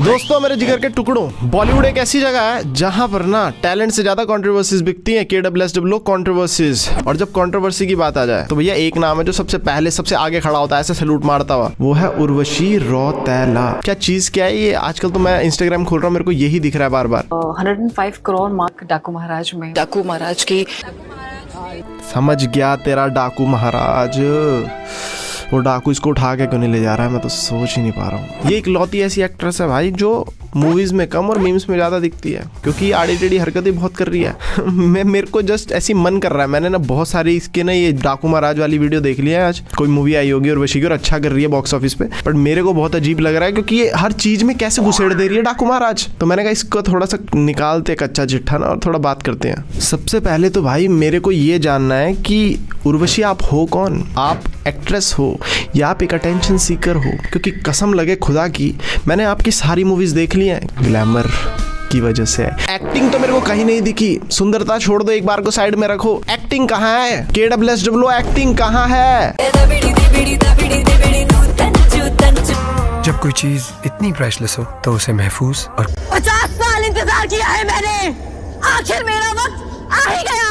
दोस्तों मेरे जिगर के टुकड़ों, बॉलीवुड एक ऐसी जगह है जहां पर ना टैलेंट से ज्यादा कंट्रोवर्सीज बिकती हैं। KWSW controversies. और जब कंट्रोवर्सी की बात आ जाए तो भैया एक नाम है जो सबसे पहले सबसे आगे खड़ा होता है ऐसे सैल्यूट मारता हुआ, वो है उर्वशी रौतेला। क्या चीज क्या है ये? आजकल तो मैं इंस्टाग्राम खोल रहा हूँ, मेरे को यही दिख रहा है बार बार। 105 करोड़ मार्क डाकू महाराज में, डाकू महाराज की। समझ गया तेरा डाकू महाराज। वो डाकू इसको उठा के क्यों नहीं ले जा रहा है, मैं तो सोच ही नहीं पा रहा हूँ। ये इकलौती ऐसी एक्ट्रेस है भाई जो मूवीज में कम और मीम्स में ज्यादा दिखती है, क्योंकि आड़ी टेढ़ी हरकतें बहुत कर रही है। मेरे को जस्ट ऐसी मन कर रहा है। मैंने ना बहुत सारी इसके ना ये डाकू महाराज वाली वीडियो देख लिया है। आज कोई मूवी आई होगी और वशी की और अच्छा कर रही है बॉक्स ऑफिस पे, बट मेरे को बहुत अजीब लग रहा है क्योंकि ये हर चीज में कैसे घुसेड़ दे रही है डाकू महाराज। तो मैंने कहा इसको थोड़ा सा निकालते कच्चा चिट्ठा ना और थोड़ा बात करते हैं। सबसे पहले तो भाई मेरे को ये जानना है कि उर्वशी आप हो कौन? आप एक्ट्रेस हो या आप एक अटेंशन सीकर हो? क्योंकि कसम लगे खुदा की मैंने आपकी सारी मूवीज देख ली हैं ग्लैमर की वजह से। एक्टिंग तो मेरे को कहीं नहीं दिखी। सुंदरता छोड़ दो, एक बार को साइड में रखो। एक्टिंग कहाँ है? KWSW एक्टिंग कहाँ है? जब कोई चीज इतनी प्राइसलेस हो तो उसे महफूज और 50 साल इंतजार किया है मैंने, आखिर मेरा वक्त आ ही गया।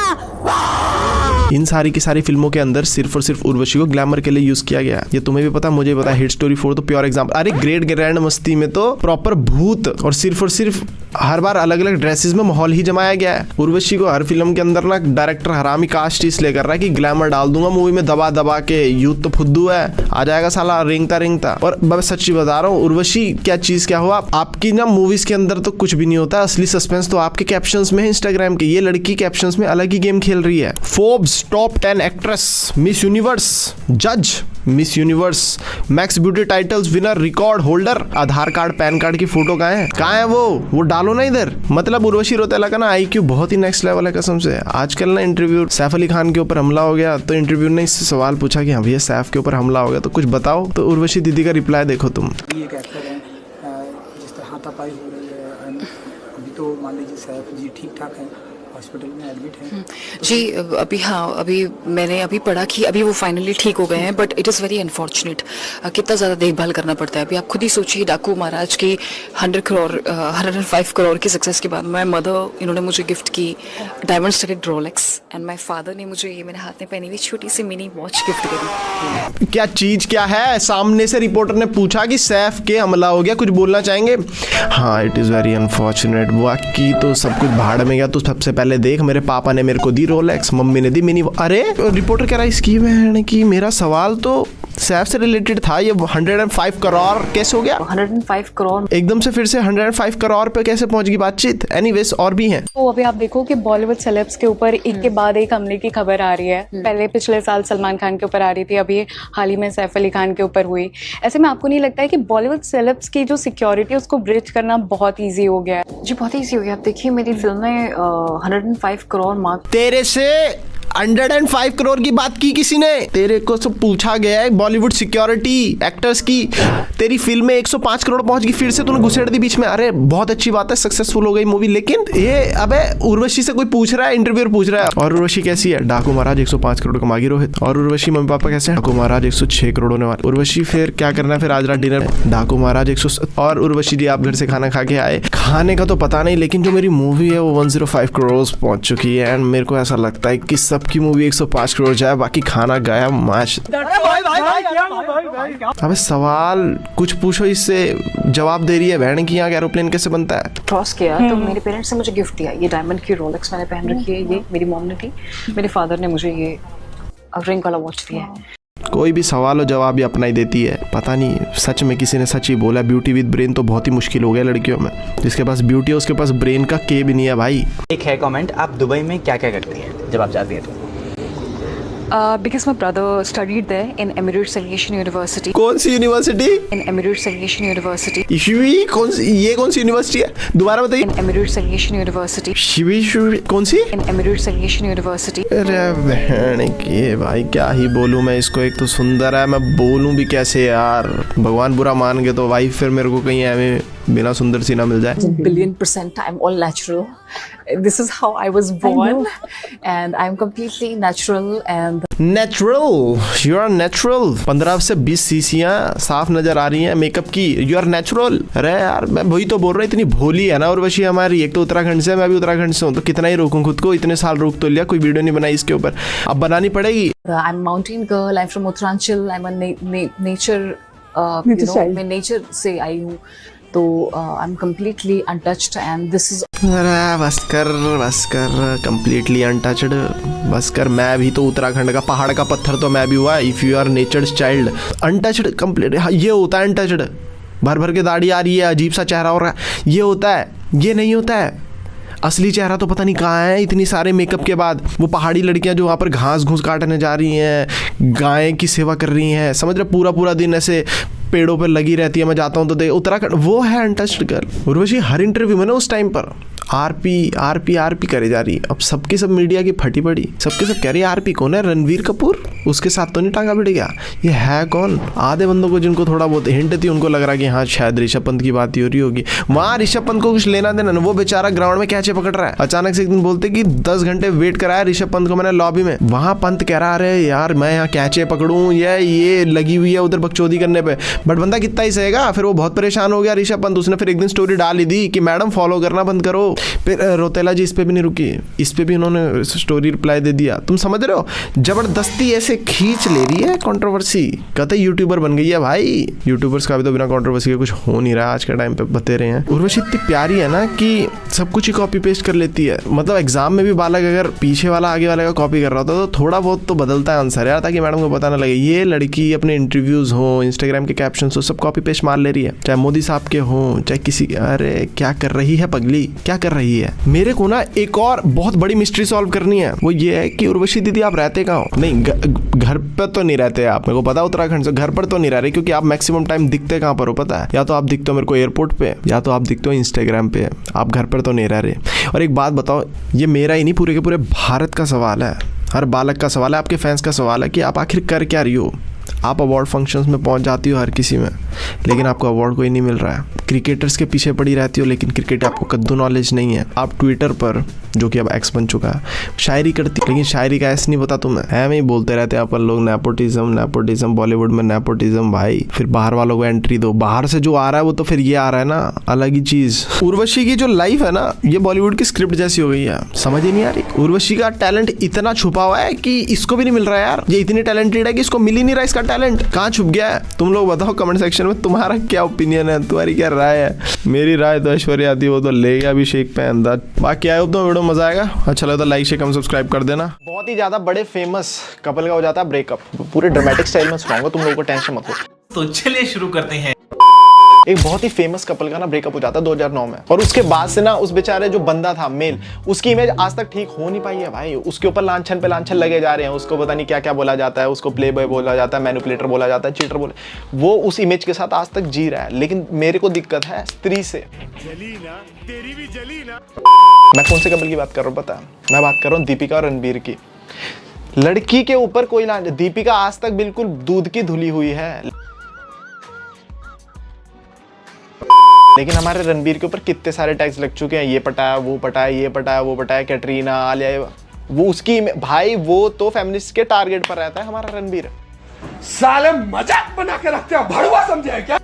इन सारी की सारी फिल्मों के अंदर सिर्फ और सिर्फ उर्वशी को ग्लैमर के लिए यूज किया गया। ये तुम्हें भी पता, मुझे भी पता। हिट स्टोरी 4 तो प्योर एग्जांपल। अरे ग्रेट ग्रैंड मस्ती में तो प्रॉपर भूत और सिर्फ हर बार अलग अलग ड्रेसेस में माहौल ही जमाया गया है। उर्वशी को हर फिल्म के अंदर ना डायरेक्टर हरामी कास्ट इसलिए कर रहा है कि ग्लैमर डाल दूंगा मूवी में दबा दबा के। यूथ तो फुद्दू है, आ जाएगा साला रेंगता। और मैं सच्ची बता रहा हूँ, उर्वशी क्या चीज क्या हुआ आपकी ना मूवीज के अंदर तो कुछ भी नहीं होता। असली सस्पेंस तो आपके कैप्शंस में है इंस्टाग्राम के। ये लड़की कैप्शंस में अलग ही गेम खेल रही है। Forbes top 10 actress, Miss Universe जज, Miss Universe, max beauty titles winner, record holder. Aadhaar card PAN card की फोटो कहाँ है वो डालो ना इधर। मतलब उर्वशी रौतेला का ना IQ बहुत ही नेक्स्ट लेवल है कसम से। आजकल ना इंटरव्यू सैफ अली खान के ऊपर हमला हो गया तो इंटरव्यू ने इससे सवाल पूछा कि हाँ भैया सैफ के ऊपर हमला हो गया तो कुछ बताओ। तो उर्वशी दीदी का रिप्लाई देखो तुम। ये एक एक्टर है जिस तरह हाथापाई हो रही है। अभी तो मान लीजिए सैफ जी ठीक ठाक है, हॉस्पिटल में एडमिट है जी। अभी मैंने अभी पढ़ा कि अभी वो फाइनली ठीक हो गए हैं, but it is very unfortunate. कितना ज़्यादा देखभाल करना पड़ता है। अभी आप खुद ही सोचिए, डाकू महाराज की 105 करोड़ की सक्सेस के बाद माय मदर, इन्होंने मुझे गिफ्ट की diamond studded Rolex, and my father ने मुझे ये मेरे हाथ में पहनी हुई छोटी सी मिनी वॉच गिफ्ट करी। क्या चीज क्या है? सामने से रिपोर्टर ने पूछा कि सैफ के हमला हो गया, कुछ बोलना चाहेंगे? हाँ इट इज़ वेरी अनफॉर्चुनेट। बाकी तो सब कुछ भाड़ में गया। तो सबसे पहले देख, मेरे पापा ने मेरे को दी रोलेक्स, मम्मी ने दी मिनी। अरे रिपोर्टर कह रहा है इसकी बहन की मेरा सवाल तो सैफ से रिलेटेड था। ये 105 करोड़ कैसे हो गया? 105 करोड़ एकदम से फिर से 105 करोड़ पे कैसे पहुंच गई बातचीत? एनीवेज और भी हैं। तो अभी आप देखो कि बॉलीवुड सेलेब्स के ऊपर एक के बाद एक हमले की खबर आ रही है। पहले पिछले साल सलमान खान के ऊपर आ रही थी, अभी हाल ही में सैफ अली खान के ऊपर हुई। ऐसे में आपको नहीं लगता है कि बॉलीवुड सेलेब्स की जो सिक्योरिटी है उसको ब्रिज करना बहुत ईजी हो गया है? जी बहुत ईजी हो गया। आप देखिए मेरी फिल्म में 105 करोड़ मार्क। तेरे से 105 करोड़ की बात की किसी ने? तेरे को सब पूछा गया है बॉलीवुड सिक्योरिटी एक्टर्स की। तेरी फिल्म में 105 करोड़ पहुंच गई, फिर से तूने घुसेड़ दी बीच में। अरे बहुत अच्छी बात है, सक्सेसफुल हो गई मूवी। लेकिन ये अबे उर्वशी से कोई पूछ रहा है, इंटरव्यूअर पूछ रहा है, और उर्वशी कैसी है? डाकू महाराज 105 करोड़ कमा गई रोहित। और उर्वशी मम्मी पापा कैसे हैं? डाकू महाराज 106 करोड़ होने वाले। उर्वशी फिर क्या करना है फिर आज रात डिनर? डाकू महाराज 100। और उर्वशी जी आप घर से खाना खा के आए? खाने का तो पता नहीं, लेकिन जो मेरी मूवी है वो 105 करोड़ पहुंच चुकी है। एंड मेरे को ऐसा लगता है कि सबकी मूवी 105 करोड़ जाए, बाकी खाना गया माश। अबे सवाल कुछ पूछो, इससे जवाब दे रही है बहन की यहाँ एरोप्लेन कैसे बनता है। क्रॉस किया तो मेरे पेरेंट्स ने मुझे गिफ्ट दिया ये डायमंड की रोलेक्स मैंने पहन रखी है। ये मेरी मॉम ने दी, मेरे फादर ने मुझे ये रिंग वाला वॉच दिया है। कोई भी सवाल और जवाब ही अपना ही देती है। पता नहीं सच में किसी ने सच ही बोला। ब्यूटी विद ब्रेन तो बहुत ही मुश्किल हो गया लड़कियों में। जिसके पास ब्यूटी है उसके पास ब्रेन का के भी नहीं है भाई। एक है कमेंट, आप दुबई में क्या क्या करती हैं जब आप जाती हैं तो? Because my brother studied there in Emirates Aviation University. कौन सी university? In Emirates Aviation University. ये कौन सी यूनिवर्सिटी है? दोबारा बताइए। In Emirates Aviation University. Shivi कौन सी? In Emirates Aviation University. अरे बहन के भाई क्या ही बोलूं मैं इसको। एक तो सुंदर है, मैं बोलूं भी कैसे यार। भगवान बुरा मान गए तो भाई फिर मेरे को कहीं बिना सुंदर सी ना मिल जाए। $1,000,000,000 I'm all natural. This is how I was born, and I'm completely natural. And natural, you are natural. 15 से 20 सीसियां साफ नजर आ रही हैं मेकअप की, यू आर नेचुरल। अरे यार मैं वही तो बोल रहा हूँ, इतनी भोली है ना उर्वशी हमारी। एक तो उत्तराखंड से, मैं भी उत्तराखंड से हूँ, तो कितना ही रोकूं खुद को। इतने साल रोक तो लिया, कोई वीडियो नहीं बनाई इसके ऊपर, अब बनानी पड़ेगी। I'm a mountain girl. I'm from Uttaranchal. I'm a nature, you know, मैं nature से आई हूँ, तो I'm completely untouched, and this is अरे बस कर कंप्लीटली अनटच्ड, बस कर। मैं भी तो उत्तराखंड का पहाड़ का पत्थर तो मैं भी हुआ। If you are nature's child, untouched complete, ये होता है अनटच्ड। भर भर के दाढ़ी आ रही है, अजीब सा चेहरा हो रहा है, ये होता है। ये नहीं होता है असली चेहरा, तो पता नहीं कहाँ है इतनी सारे मेकअप के बाद। वो पहाड़ी लड़कियां जो वहाँ पर घास घूस काटने जा रही हैं, गाय की सेवा कर रही हैं, समझ रहे, पूरा पूरा दिन ऐसे पेड़ों पर लगी रहती है। मैं जाता हूँ तो देख, उत्तराखंड वो है अनटच्ड गर्ल। उर्वशी हर इंटरव्यू में ना उस टाइम पर आरपी करे जा रही है। अब सबकी सब मीडिया की फटी पड़ी, सबके सब कह रही है आरपी कौन है? रणवीर कपूर, उसके साथ तो नहीं टांगा भिड़ गया? ये है कौन? आधे बंदों को जिनको थोड़ा बहुत हिंट थी उनको लग रहा कि हाँ शायद ऋषभ पंत की बात ही हो रही होगी। वहाँ ऋषभ पंत को कुछ लेना देना ना, वो बेचारा ग्राउंड में कैचे पकड़ रहा है। अचानक से एक दिन बोलते कि 10 घंटे वेट कराया ऋषभ पंत को मैंने लॉबी में। वहाँ पंत कह रहा अरे यार मैं यहाँ कैचे पकड़ूं, ये लगी हुई है उधर बकचोदी करने पे। बट बंदा कितना ही सहेगा। फिर वो बहुत परेशान हो गया ऋषभ पंत। उसने फिर एक दिन स्टोरी डाल ही दी कि मैडम फॉलो करना बंद करो। फिर रोतेला जी इस पे भी नहीं रुकी, इस पे भी उन्होंने स्टोरी रिप्लाई दे दिया। तुम समझ रहे हो, जबरदस्ती ऐसे खींच ले रही है कंट्रोवर्सी। कहते यूट्यूबर बन गई है भाई। यूट्यूबर्स का भी तो बिना कंट्रोवर्सी के कुछ हो नहीं रहा आज के टाइम पे, बते रहे हैं। उर्वशी इतनी प्यारी है ना कि सब कुछ ही कॉपी पेस्ट कर लेती है। मतलब एग्जाम में भी बालक अगर पीछे वाला आगे वाले का कॉपी कर रहा होता तो थोड़ा बहुत तो बदलता है आंसर यार, ताकि मैडम को पता ना लगे। ये लड़की अपने इंटरव्यूज हो, इंस्टाग्राम के कैप्शन हो, सब कॉपी पेस्ट मार ले रही है, चाहे मोदी साहब के हो चाहे किसी। अरे क्या कर रही है पगली, क्या कर रही है? मेरे को ना एक और बहुत बड़ी मिस्ट्री सॉल्व करनी है। वो ये है कि उर्वशी दीदी आप रहते कहाँ हो? नहीं घर पर तो नहीं रहते आप, मेरे को पता है उत्तराखंड से। घर पर तो नहीं रह रहे, क्योंकि आप मैक्सिमम टाइम दिखते कहाँ पर हो पता है? या तो आप दिखते हो मेरे को एयरपोर्ट पे, या तो आप दिखते हो इंस्टाग्राम पे। आप घर पर तो नहीं रह रहे। और एक बात बताओ, ये मेरा ही नहीं पूरे के पूरे भारत का सवाल है, हर बालक का सवाल है, आपके फैंस का सवाल है कि आप आखिर कर क्या रही हो? आप अवार्ड फंक्शंस में पहुंच जाती हो हर किसी में, लेकिन आपको अवार्ड कोई नहीं मिल रहा है। क्रिकेटर्स के पीछे पड़ी रहती हो, लेकिन क्रिकेट आपको कद्दू नॉलेज नहीं है। आप ट्विटर पर, जो कि अब एक्स बन चुका है, शायरी करती, लेकिन शायरी का ऐसा नहीं पता तुम्हें है। मैं ही बोलते रहते हैं अपन लोग नेपोटिज्म, बॉलीवुड में नेपोटिज्म। भाई फिर बाहर वालों को एंट्री दो, बाहर से जो आ रहा है वो तो फिर ये आ रहा है ना, अलग ही चीज। उर्वशी की जो लाइफ है ना, ये बॉलीवुड की स्क्रिप्ट जैसी हो गई है, समझ ही नहीं आ रही। उर्वशी का टैलेंट इतना छुपा हुआ है कि इसको भी नहीं मिल रहा है यार। ये इतनी टैलेंटेड है कि इसको मिल ही नहीं रहा। इसका टैलेंट कहाँ छुप गया है? तुम लोग बताओ कमेंट सेक्शन में, तुम्हारा क्या ओपिनियन है, तुम्हारी क्या राय है? मेरी राय तो ऐश्वर्या थी, वो तो ले गया अभिषेक पे अंदर। बाकी आए हो तो वीडियो मजा आएगा, अच्छा लगा तो लाइक शेयर कमेंट सब्सक्राइब कर देना। बहुत ही ज्यादा बड़े फेमस कपल का हो जाता है ब्रेकअप, पूरे ड्रामेटिक स्टाइल में सुनाऊंगा, तुम लोगों को टेंशन मत लो। तो चलिए शुरू करते हैं। एक बहुत ही फेमस कपल का ना ब्रेकअप हो जाता है 2009 में, और उसके बाद से ना उस बेचारे जो बंदा था मेल, उसकी इमेज आज तक ठीक हो नहीं पाई है भाई। उसके ऊपर लांछन पे लांछन लगे जा रहे हैं। उसको पता नहीं क्या क्या बोला जाता है, उसको प्ले बॉय बोला जाता है, मैनिपुलेटर बोला जाता है, चीटर बोला। वो उस इमेज के साथ आज तक जी रहा है। लेकिन मेरे को दिक्कत है स्त्री से। जली ना, तेरी भी जली ना। मैं कौन से कपल की बात कर रहा हूँ पता है? मैं बात कर रहा हूँ दीपिका और रणबीर की। लड़की के ऊपर कोई लांछन, दीपिका आज तक बिल्कुल दूध की धुली हुई है, लेकिन हमारे रणबीर के ऊपर कितने सारे टैग्स लग चुके हैं। ये पटाया, वो पटाया, ये पटाया, वो पटाया, कैटरीना, आलिया, वो उसकी भाई, वो तो फेमिनिस्ट के टारगेट पर रहता है हमारा रणबीर। साले मजाक बना के रखते हो, भड़वा समझे क्या?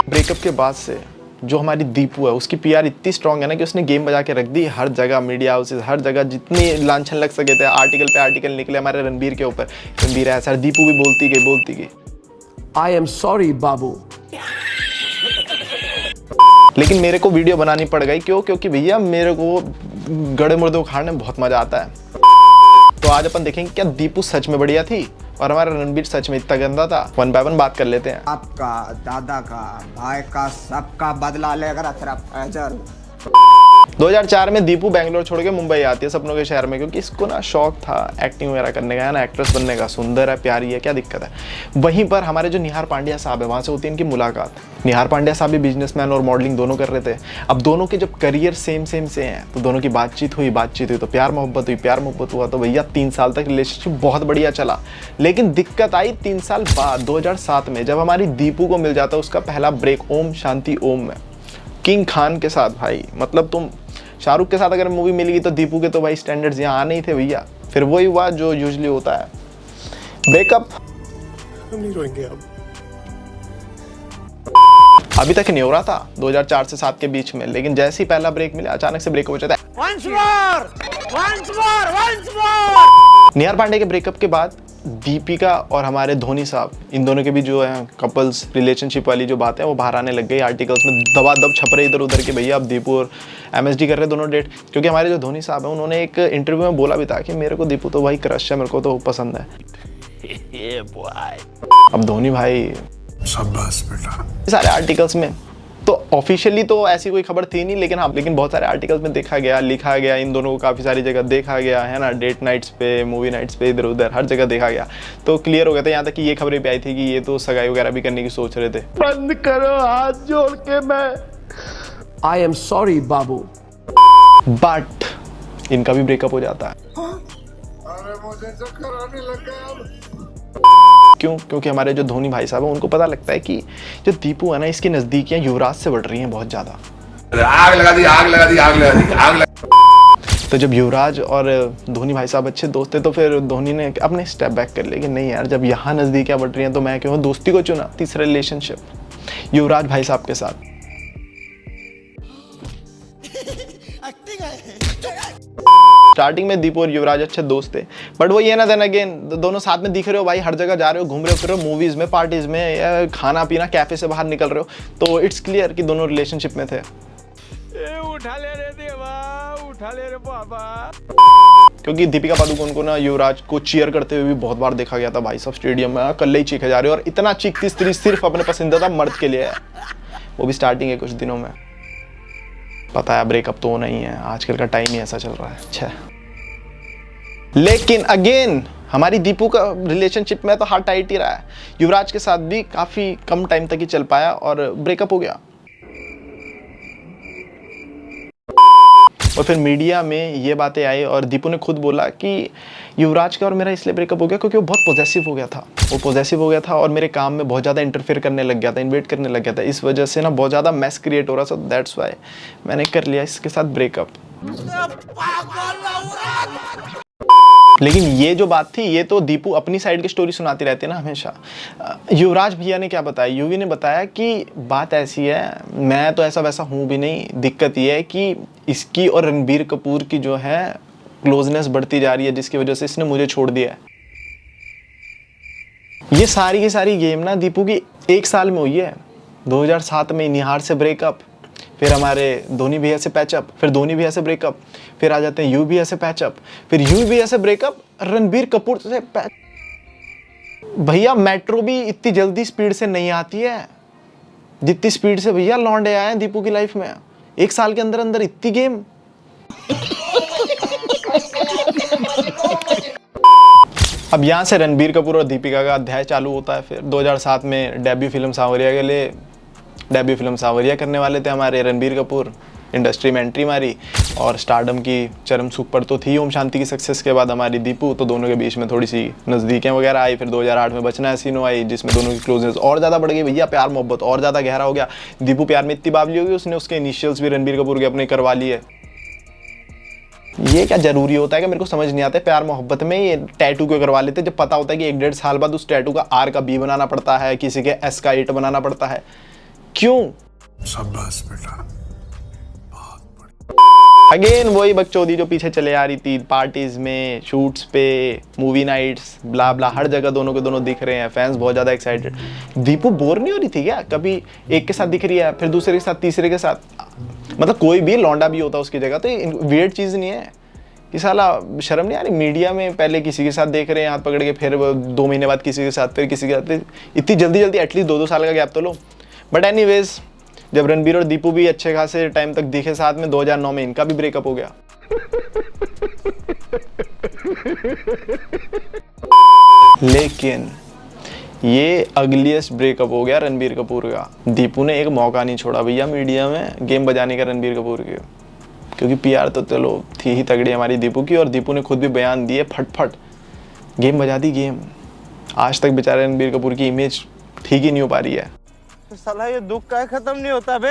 ब्रेकअप के बाद से जो हमारी दीपू है, उसकी पीआर इतनी स्ट्रांग है ना कि उसने गेम बजा के रख दी। हर जगह मीडिया हाउसेस, हर जगह जितनी लांछन लग सके थे, आर्टिकल पे आर्टिकल निकले हमारे रणबीर के ऊपर। रणबीर ऐसा, दीपू भी बोलती गई। आई एम सॉरी बाबू। लेकिन मेरे को वीडियो बनानी पड़ गई, क्यों? क्योंकि भैया मेरे को गड़े मुर्दे उखाड़ने में बहुत मजा आता है। तो आज अपन देखेंगे क्या दीपू सच में बढ़िया थी और हमारा रणबीर सच में इतना गंदा था। 1 बाय 1 बात कर लेते हैं। आपका, दादा का, भाई का, सबका बदला लेकर फैजल। 2004 में दीपू बेंगलोर छोड़ के मुंबई आती है, सपनों के शहर में, क्योंकि इसको ना शौक था एक्टिंग वगैरह करने का, है ना, एक्ट्रेस बनने का। सुंदर है, प्यारी है, क्या दिक्कत है? वहीं पर हमारे जो निहार पांड्या साहब है, वहाँ से होती है इनकी मुलाकात। निहार पांड्या साहब भी बिजनेसमैन और मॉडलिंग दोनों कर रहे थे। अब दोनों के जब करियर सेम से हैं, तो दोनों की बातचीत हुई तो प्यार मोहब्बत हुआ। तो भैया 3 साल तक रिलेशनशिप बहुत बढ़िया चला। लेकिन दिक्कत आई 3 साल बाद 2007 में, जब हमारी दीपू को मिल जाता उसका पहला ब्रेक ओम शांति ओम में। किंग खान के साथ भाई, मतलब तुम शाहरुख के साथ अगर मूवी मिलेगी तो दीपू के तो भाई स्टैंडर्ड्स यहाँ आने ही थे भैया। फिर वही हुआ जो यूजुअली होता है, ब्रेकअप। हम नहीं रोएंगे अब। अभी तक नहीं हो रहा था 2004 से 7 के बीच में, लेकिन जैसे ही पहला ब्रेक मिला अचानक से ब्रेकअप हो जाता है। निहार पांडे के ब्रेकअप के बाद दीपिका और हमारे धोनी साहब, इन दोनों के भी जो है कपल्स रिलेशनशिप वाली जो बात है वो बाहर आने लग गई। आर्टिकल्स में दबादब छप रहे इधर उधर के भैया अब दीपू और MSD कर रहे दोनों डेट। क्योंकि हमारे जो धोनी साहब हैं उन्होंने एक इंटरव्यू में बोला भी था कि मेरे को दीपू तो भाई क्रश है, मेरे को तो पसंद है। अब धोनी भाई शाबाश बेटा। सारे आर्टिकल्स में तो ऑफिशियली तो ऐसी कोई खबर थी नहीं, लेकिन हाँ, लेकिन बहुत सारे आर्टिकल्स में देखा गया, लिखा गया, इन दोनों को काफ़ी सारी जगह देखा गया है ना, डेट नाइट्स पे, मूवी नाइट्स पे, इधर उधर हर जगह देखा गया। तो क्लियर हो गया था, यहाँ तक कि ये खबरें भी आई थी कि ये तो सगाई वगैरह भी करने की सोच रहे थे। बंद करो हाथ जोड़ के, मैं I am sorry Babu. But इनका भी ब्रेकअप हो जाता है। अरे मुझे चक्कर आने लग गया अब। क्यों? क्योंकि हमारे जो धोनी भाई साहब हैं उनको पता लगता है कि जो दीपू है ना, इसकी नज़दीकियाँ युवराज से बढ़ रही हैं बहुत ज़्यादा। आग लगा दी, आग लगा दी, आग लगा दी, आग लगा। तो जब युवराज और धोनी भाई साहब अच्छे दोस्त थे तो फिर धोनी ने अपने स्टेप बैक कर लिया कि नहीं यार, जब यहाँ नज़दीकियाँ बढ़ रही हैं तो मैं क्यों दोस्ती को चुना। तीसरा रिलेशनशिप युवराज भाई साहब के साथ। स्टार्टिंग में दीपू और युवराज अच्छे दोस्त थे, बट वो ये ना देन अगेन दोनों साथ में दिख रहे हो भाई, हर जगह जा रहे हो, घूम रहे हो, फिर मूवीज में, पार्टीज में, या खाना पीना, कैफे से बाहर निकल रहे हो, तो इट्स क्लियर कि दोनों रिलेशनशिप में थे। उठा ले रे देवा, उठा ले रे बाबा। क्योंकि दीपिका पादुकोण को ना युवराज को चीयर करते हुए भी बहुत बार देखा गया था भाई साहब स्टेडियम में, कल ही चीखे जा रहे हो, और इतना चीखती स्त्री सिर्फ अपने पसंदीदा मर्द के लिए है, वो भी स्टार्टिंग है कुछ दिनों में। पता है ब्रेकअप तो होना ही है, आजकल का टाइम ही ऐसा चल रहा है। अच्छा, लेकिन अगेन हमारी दीपू का रिलेशनशिप में तो हार्ट टाइट ही रहा है। युवराज के साथ भी काफी कम टाइम तक ही चल पाया और ब्रेकअप हो गया। और फिर मीडिया में ये बातें आई और दीपू ने खुद बोला कि युवराज का और मेरा इसलिए ब्रेकअप हो गया क्योंकि वो बहुत पॉजेसिव हो गया था। वो पॉजेसिव हो गया था और मेरे काम में बहुत ज़्यादा इंटरफेयर करने लग गया था, इन्वेट करने लग गया था। इस वजह से ना बहुत ज़्यादा मैस क्रिएट हो रहा था, दैट्स वाई मैंने कर लिया इसके साथ ब्रेकअप। लेकिन ये जो बात थी ये तो दीपू अपनी साइड की स्टोरी सुनाती रहती है ना हमेशा। युवराज भैया ने क्या बताया, युवी ने बताया कि बात ऐसी है, मैं तो ऐसा वैसा हूँ भी नहीं, दिक्कत ये है कि इसकी और रणबीर कपूर की जो है क्लोजनेस बढ़ती जा रही है, जिसकी वजह से इसने मुझे छोड़ दिया है। ये सारी की सारी गेम ना दीपू की एक साल में हुई है। 2007 में निहार से ब्रेकअप, फिर हमारे धोनी भैया से पैचअप, फिर धोनी भैया से ब्रेकअप, फिर आ जाते हैं यू भैया से पैचअप, फिर यू भैया से ब्रेकअप, रणबीर कपूर से भैया मेट्रो भी इतनी जल्दी स्पीड से नहीं आती है जितनी स्पीड से भैया लौंडे आए हैं दीपू की लाइफ में। एक साल के अंदर अंदर इतनी गेम। अब यहाँ से रणबीर कपूर और दीपिका का अध्याय चालू होता है। फिर 2007 में डेब्यू फिल्म सांवरिया के लिए डेब्यू फिल्म सांवरिया करने वाले थे हमारे रणबीर कपूर, इंडस्ट्री में एंट्री मारी और स्टारडम की चरम सुख पर तो थी ओम शांति की सक्सेस के बाद हमारी दीपू, तो दोनों के बीच में थोड़ी सी नज़दीकें वगैरह आई। फिर 2008 में बचना है सीनो आई, जिसमें दोनों की क्लोजनेस और ज़्यादा बढ़ गई भैया, प्यार मोहब्बत और ज़्यादा गहरा हो गया। दीपू प्यार में इतनी बावली होगी उसने उसके इनिशियल्स भी रणबीर कपूर के अपने करवा लिए। ये क्या जरूरी होता है कि मेरे को समझ नहीं आता है, प्यार मोहब्बत में ये टैटू क्यों करवा लेते जब पता होता है कि 1-1.5 साल बाद उस टैटू का R का B बनाना पड़ता है, किसी के S का 8 बनाना पड़ता है, क्यों? शाबाश बेटा। अगेन वही बकचोदी जो पीछे चले आ रही थी, पार्टीज में, शूट्स पे, मूवी नाइट्स, ब्ला ब्ला, हर जगह दोनों के दोनों दिख रहे हैं, फैंस बहुत ज़्यादा एक्साइटेड। दीपू बोर नहीं हो रही थी क्या? कभी एक के साथ दिख रही है, फिर दूसरे के साथ, तीसरे के साथ, मतलब कोई भी लौंडा भी होता उसकी जगह, तो वियर्ड चीज़ नहीं है कि साला शर्म नहीं आ रही? मीडिया में पहले किसी के साथ देख रहे हैं हाथ पकड़ के, फिर 2 महीने बाद किसी के साथ, फिर किसी के साथ, इतनी जल्दी जल्दी एटलीस्ट 2-2 साल का गैप तो लो। बट एनीवेज जब रणबीर और दीपू भी अच्छे खासे टाइम तक दिखे साथ में, 2009 में इनका भी ब्रेकअप हो गया। लेकिन ये अगलीस्ट ब्रेकअप हो गया रणबीर कपूर का। दीपू ने एक मौका नहीं छोड़ा भैया मीडिया में गेम बजाने का रणबीर कपूर के, क्योंकि PR तो चलो थी ही तगड़ी हमारी दीपू की, और दीपू ने खुद भी बयान दिए, फटफट गेम बजा दी गेम। आज तक बेचारे रणबीर कपूर की इमेज ठीक ही नहीं हो पा रही है। साला ये दुख का खत्म नहीं होता बे।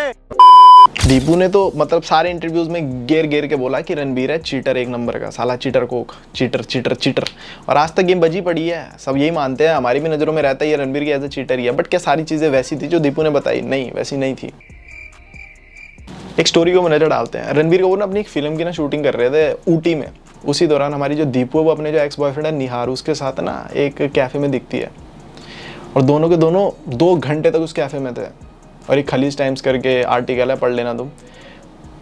दीपू ने तो मतलब सारे इंटरव्यूज में गेर गेर के बोला कि रणबीर है चीटर, एक नंबर का साला, cheater Coke, cheater cheater cheater. और आज तक गेम बजी पड़ी है, सब यही मानते हैं, हमारी भी नज़रों में रहता है ये रणबीर की एज ए चीटर ही है। बट क्या सारी चीज़ें वैसी थी जो दीपू ने बताई? नहीं, वैसी नहीं थी। एक स्टोरी को नजर डालते हैं। रणबीर कपूर ना अपनी एक फिल्म की ना शूटिंग कर रहे थे ऊटी में। उसी दौरान हमारी जो दीपू है वो अपने जो एक्स बॉयफ्रेंड है निहार, उसके साथ ना एक कैफ़े में दिखती है और दोनों के दोनों 2 घंटे तक उस कैफ़े में थे। और एक खलीज टाइम्स करके आर्टिकल है, पढ़ लेना तुम।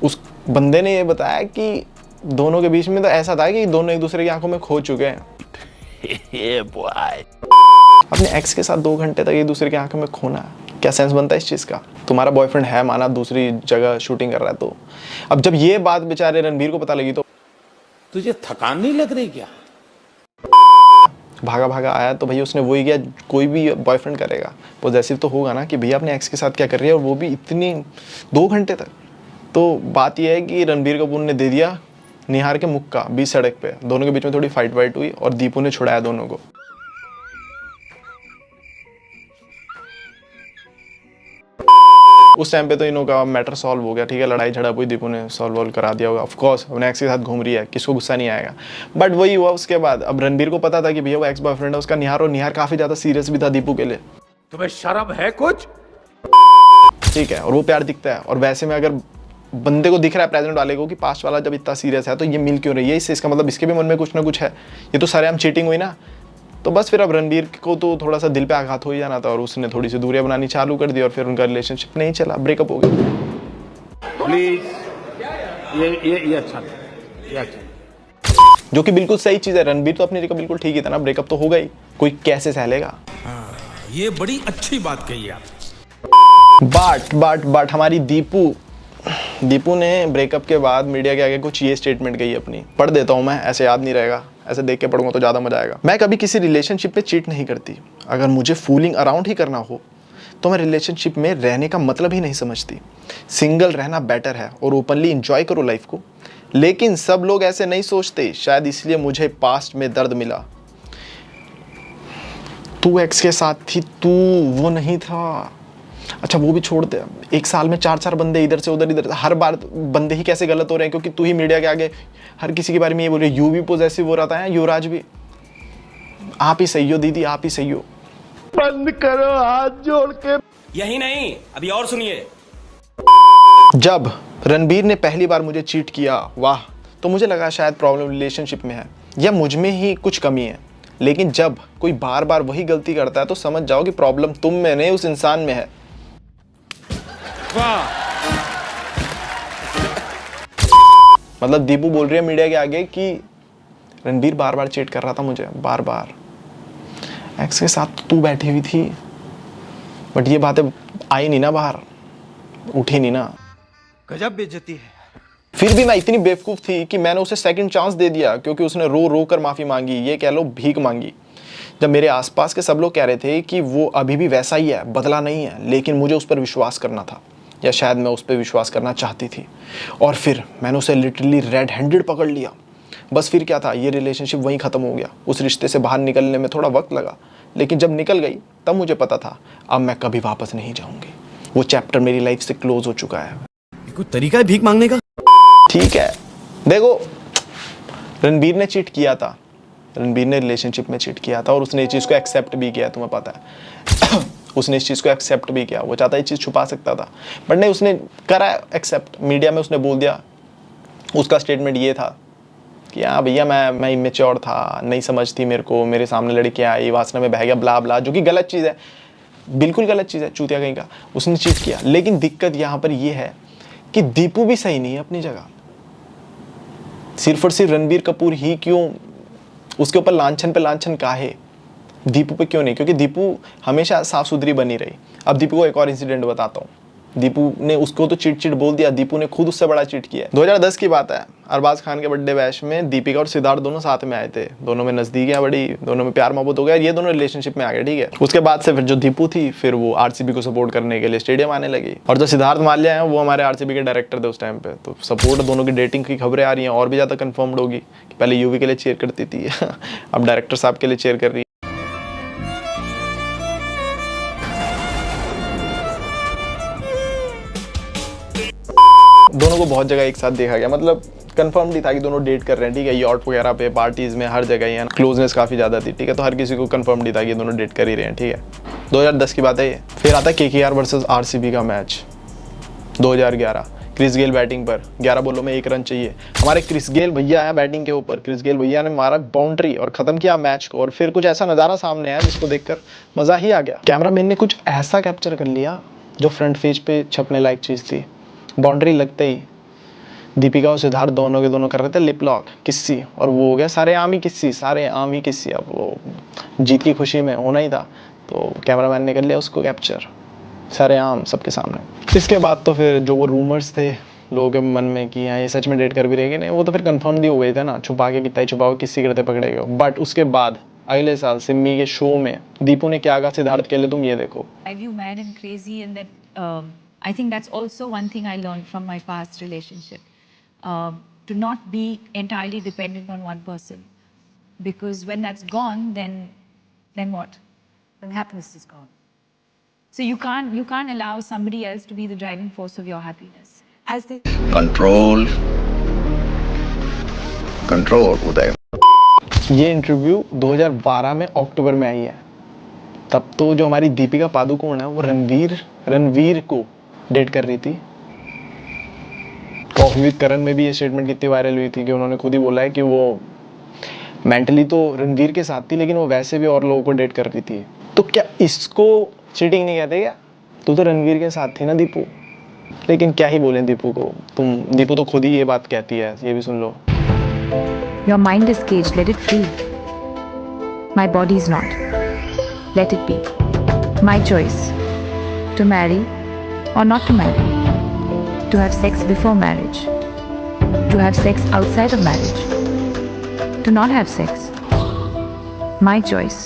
उस बंदे ने ये बताया कि दोनों के बीच में तो ऐसा था कि दोनों एक दूसरे की आंखों में खो चुके हैं। अपने एक्स के साथ 2 घंटे तक एक दूसरे की आंखों में खोना, क्या सेंस बनता है इस चीज़ का? तुम्हारा बॉयफ्रेंड है, माना दूसरी जगह शूटिंग कर रहा है, तो अब जब ये बात बेचारे रणबीर को पता लगी तो तुझे थकान नहीं लग रही क्या? भागा भागा आया। तो भैया उसने वही किया कोई भी बॉयफ्रेंड करेगा, पॉजेसिव तो होगा ना कि भैया अपने एक्स के साथ क्या कर रही है, और वो भी इतनी 2 घंटे तक। तो बात यह है कि रणबीर कपूर ने दे दिया निहार के मुक्का बीच सड़क पे। दोनों के बीच में थोड़ी फाइट वाइट हुई और दीपू ने छुड़ाया दोनों को। उस टाइम पे तो इनों का मैटर सॉल्व हो गया, ठीक है, लड़ाई झड़प हुई, दीपू ने सॉल्व करा दिया होगा। ऑफ कोर्स अपने एक्स के साथ घूम रही है, किसको गुस्सा नहीं आएगा। बट वही हुआ उसके बाद। अब रणबीर को पता था कि भैया वो एक्स बॉयफ्रेंड है उसका निहार, और निहार काफी ज्यादा सीरियस भी था दीपू के लिए। तुम्हें शर्म है कुछ? ठीक है, और वो प्यार दिखता है। और वैसे में अगर बंदे को दिख रहा है प्रेजेंट वाले को कि पास्ट वाला जब इतना सीरियस है तो ये मिल क्यों रही है, इससे इसका मतलब इसके भी मन में कुछ ना कुछ है। ये तो सरेआम चीटिंग हुई ना। तो बस फिर अब रणबीर को तो थोड़ा सा दिल पे आघात हो ही जाना था और उसने थोड़ी सी दूरियां बनानी चालू कर दी और फिर उनका रिलेशनशिप नहीं चला, ब्रेकअप हो गया। प्लीज ये अच्छा नहीं, ये अच्छा नहीं। जो कि बिल्कुल सही चीज़ है। रणबीर तो अपनी जगह बिल्कुल ठीक ही था ना, ब्रेकअप तो हो गई, कोई कैसे सह लेगा। ये बड़ी अच्छी बात कही आप। बट हमारी दीपू ने ब्रेकअप के बाद मीडिया के आगे कुछ ये स्टेटमेंट कही अपनी, पढ़ देता हूँ मैं, ऐसे याद नहीं रहेगा, ऐसे देख के पढ़ूंगा तो ज़्यादा मजा आएगा। मैं कभी किसी रिलेशनशिप में चीट नहीं करती। अगर मुझे फूलिंग अराउंड ही करना हो तो मैं रिलेशनशिप में रहने का मतलब ही नहीं समझती। सिंगल रहना बेटर है और ओपनली इंजॉय करो लाइफ को। लेकिन सब लोग ऐसे नहीं सोचते, शायद इसलिए मुझे पास्ट में दर्द मिला। तू एक्स के साथ थी, तू वो नहीं था। अच्छा वो भी छोड़ दे, 1 साल में 4 बंदे इधर से उधर, हर बार बंदे ही कैसे गलत हो रहे हैं क्योंकि तू ही मीडिया के आगे हर किसी के बारे में ये बोल रही है। यू भी पॉजेसिव हो रहा था, युवराज भी। आप ही सही हो दीदी, आप ही सही हो। बंद करो हाथ जोड़ के। यही नहीं, अभी और सुनिए। जब रणबीर ने पहली बार मुझे चीट किया, वाह, तो मुझे लगा शायद प्रॉब्लम रिलेशनशिप में है या मुझ में ही कुछ कमी है। लेकिन जब कोई बार बार वही गलती करता है तो समझ जाओ कि प्रॉब्लम तुम में नहीं, उस इंसान में है। मतलब दीपू बोल रही है मीडिया के आगे कि रणबीर बार बार चीट कर रहा था मुझे, बार बार एक्स के साथ तू बैठी हुई थी। बट ये बातें आई नहीं ना बाहर, उठी नहीं ना। गजब बेइज्जती है। फिर भी मैं इतनी बेवकूफ़ थी कि मैंने उसे सेकंड चांस दे दिया क्योंकि उसने रो रो कर माफ़ी मांगी, ये कह लो भीख मांगी। जब मेरे आसपास के सब लोग कह रहे थे कि वो अभी भी वैसा ही है, बदला नहीं है, लेकिन मुझे उस पर विश्वास करना था, या शायद मैं उस पर विश्वास करना चाहती थी। और फिर मैंने उसे लिटरली रेड हैंडेड पकड़ लिया। बस फिर क्या था, ये रिलेशनशिप वहीं ख़त्म हो गया। उस रिश्ते से बाहर निकलने में थोड़ा वक्त लगा, लेकिन जब निकल गई तब मुझे पता था अब मैं कभी वापस नहीं जाऊँगी। वो चैप्टर मेरी लाइफ से क्लोज हो चुका है। कोई तरीका है भीख मांगने का? ठीक है, देखो रणबीर ने चीट किया था, रणबीर ने रिलेशनशिप में चीट किया था और उसने इस चीज़ को एक्सेप्ट भी किया, तुम्हें पता है। उसने इस चीज़ को एक्सेप्ट भी किया। वो चाहता ये चीज़ छुपा सकता था बट नहीं, उसने करा एक्सेप्ट। मीडिया में उसने बोल दिया, उसका स्टेटमेंट ये था कि हाँ भैया मैं इमेच्योर था, नहीं समझती मेरे को, मेरे सामने लड़कियाँ आई, वासना में बह गया, ब्ला ब्ला, जो कि गलत चीज़ है, बिल्कुल गलत चीज़ है, चूतिया कहीं का। उसने चीट किया। लेकिन दिक्कत यहाँ पर यह है कि दीपू भी सही नहीं है अपनी जगह। सिर्फ और सिर्फ रणबीर कपूर ही क्यों, उसके ऊपर लांछन पे लांछन काहे, दीपू पे क्यों नहीं? क्योंकि दीपू हमेशा साफ सुथरी बनी रही। अब दीपू को एक और इंसिडेंट बताता हूँ। दीपू ने उसको तो चिट बोल दिया, दीपू ने खुद उससे बड़ा चीट किया। 2010 की बात है, अरबाज खान के बर्थडे बैश में दीपिका और सिद्धार्थ दोनों साथ में आए थे। दोनों में नजदीकियां बड़ी, दोनों में प्यार मोहब्बत हो गया, ये दोनों रिलेशनशिप में आ गए, ठीक है। उसके बाद से फिर जो दीपू थी, फिर वो आरसीबी को सपोर्ट करने के लिए स्टेडियम आने लगी। और जो सिद्धार्थ माल्या है वो हमारे आरसीबी के डायरेक्टर थे उस टाइम पे। तो सपोर्ट, दोनों की डेटिंग की खबरें आ रही हैं और भी ज़्यादा कन्फर्म्ड होगी कि पहले यूवी के लिए चेयर करती थी अब डायरेक्टर साहब के लिए चेयर कर रही है। दोनों को बहुत जगह एक साथ देखा गया, मतलब कंफर्म नहीं था कि दोनों डेट कर रहे हैं, ठीक है। यॉट वगैरह पे, पार्टीज में, हर जगह ही क्लोजनेस काफ़ी ज़्यादा थी, ठीक है। तो हर किसी को कंफर्म नहीं था कि ये दोनों डेट कर ही रहे हैं, ठीक है। 2010 की बात है ये। फिर आता है KKR वर्सेस RCB का मैच 2011। क्रिस गेल बैटिंग पर, 11 बॉलों में 1 रन चाहिए। हमारे क्रिस गेल भैया आया बैटिंग के ऊपर, क्रिस गेल भैया ने मारा बाउंड्री और ख़त्म किया मैच को। और फिर कुछ ऐसा नज़ारा सामने आया जिसको देखकर मज़ा ही आ गया। कैमरामैन ने कुछ ऐसा कैप्चर कर लिया जो फ्रंट पेज पे छपने लायक चीज़ थी। बाउंड्री लगते ही दीपिका और सिद्धार्थ दोनों के दोनों कर रहे थे लिप लॉक, किस्सी, और वो हो गया सारे आम ही किस्सी। अब वो जीत की खुशी में होना ही था, तो कैमरामैन ने कर लिया उसको कैप्चर सारे आम सबके सामने। इसके बाद तो फिर जो वो रूमर्स थे लोगों के मन में कि हाँ ये सच में डेट कर भी रहेगी, नहीं, वो तो फिर कंफर्म भी हो गए थे ना। छुपा के कितना ही छुपाओ, किसी करते पकड़ेगा। बट उसके बाद अगले साल सिम्मी के शो में दीपू ने क्या कहा सिद्धार्थ के लिए, तुम ये देखो। I view mad and crazy, and that I think that's also one thing I learned from my past relationship, to not be entirely dependent on one person, because when that's gone, then what? Then happiness is gone. So you can't allow somebody else to be the driving force of your happiness. As they control Uday. ये interview 2012 में अक्टूबर में आई है। तब तो जो हमारी दीपिका पादुकोण है वो रणवीर को डेट कर रही थी। कॉफी विद करण में भी ये स्टेटमेंट कितनी वायरल हुई थी कि उन्होंने खुद ही बोला है कि वो मेंटली तो रणवीर के साथ थी, लेकिन वो वैसे भी और लोगों को डेट कर रही थी। तो क्या इसको चीटिंग नहीं कहते क्या? तू तो रणवीर के साथ थी ना दीपू। लेकिन क्या ही बोलें दीपू को, दीपू तो खुद ही ये बात कहती है, ये भी सुन लो। Your mind is caged, let it free. My body is not. Let it be. My choice. To marry or not to marry. To have sex before marriage. To have sex outside of marriage. To not have sex. My choice.